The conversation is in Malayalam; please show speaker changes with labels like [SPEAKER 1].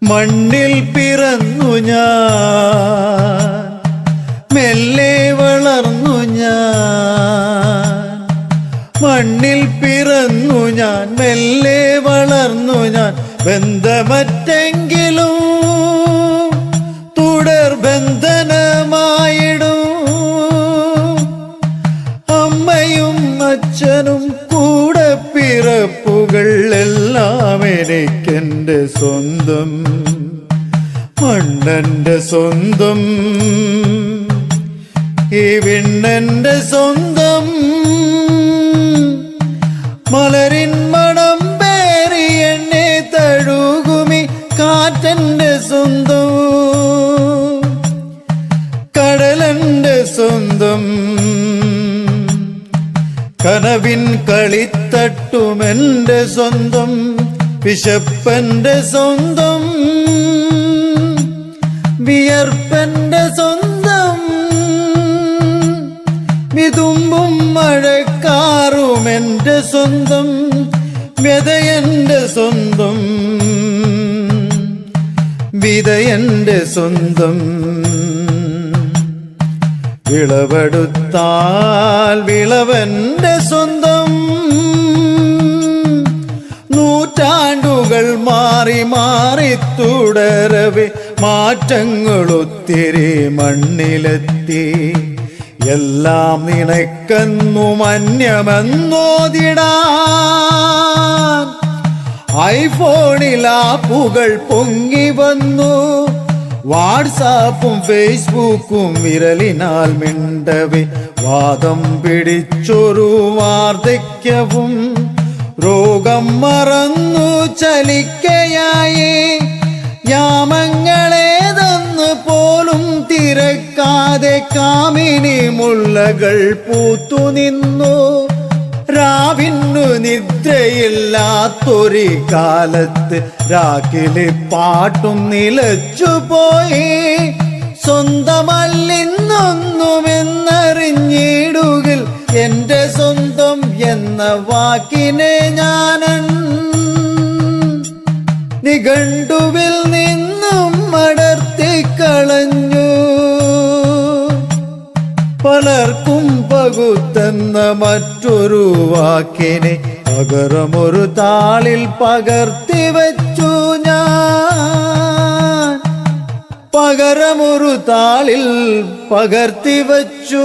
[SPEAKER 1] മണ്ണിൽ പിറന്നു ഞാൻ, മെല്ലെ വളർന്നു ഞാൻ. മണ്ണിൽ പിറന്നു ഞാൻ, മെല്ലെ വളർന്നു ഞാൻ. ബന്ധമറ്റെങ്കിലും തുടർ ബന്ധനമായിടും. അമ്മയും അച്ഛനും കൂടെ പിറപ്പുകൾ എല്ലാം എനിക്കെന്റെ സ്വന്തം. മണ്ണെന്റെ സ്വന്തം, ഈ വിണ്ണെന്റെ സ്വന്തം. മലരിൻ മണം പേറി എന്നെ തഴുകുമി കാറ്റെന്റെ സ്വന്തം. കടലെന്റെ സ്വന്തം, കനവിൻ കളിത്തട്ടുമെന്റെ സ്വന്തം. വിശപ്പന്റെ സ്വന്തം, വിയർപ്പന്റെ സ്വന്തം. വിതുമ്പും മഴക്കാറും എന്റെ സ്വന്തം. വ്യതയെന്റെ സ്വന്തം, വിതയെന്റെ സ്വന്തം. വിളവെടുത്താൽ വിളവെന്റെ സ്വന്തം. നൂറ്റാണ്ടുകൾ മാറി മാറി തുടരവെ മാറ്റങ്ങളൊത്തിരി മണ്ണിലെത്തി. എല്ലാം നിനക്കെന്നു മന്യമെന്നോതിടാൻ ഐഫോണിൽ ആപ്പുകൾ പൊങ്ങി വന്നു. വാട്സാപ്പും ഫേസ്ബുക്കും വിരലിനാൽ മിണ്ടവെ വാദം പിടിച്ചൊരു വാർദ്ധക്യവും. രോഗം മറന്നു ചലിക്കയായി, യാമങ്ങളേതെന്ന് പോലും തിരക്കാതെ കാമിനി മുല്ലകൾ പൂത്തുനിന്നു. രാവിന്നു നിദ്രയില്ലാത്തൊരു കാലത്ത് രാക്കിലെ പാട്ടും നിലച്ചുപോയി. സ്വന്തമല്ലിന്നൊന്നുമെന്നറിഞ്ഞിടുകിൽ എന്റെ സ്വന്തം എന്ന വാക്കിനെ ഞാനൻ നിഘണ്ടുവിൽ നിന്നും അടർത്തിക്കളഞ്ഞു. പലർക്കും പകുത്തെന്ന മറ്റൊരു വാക്കിനെ പകരമൊരു താളിൽ പകർത്തി വച്ചു ഞാൻ. പകരമൊരു താളിൽ പകർത്തി വച്ചു.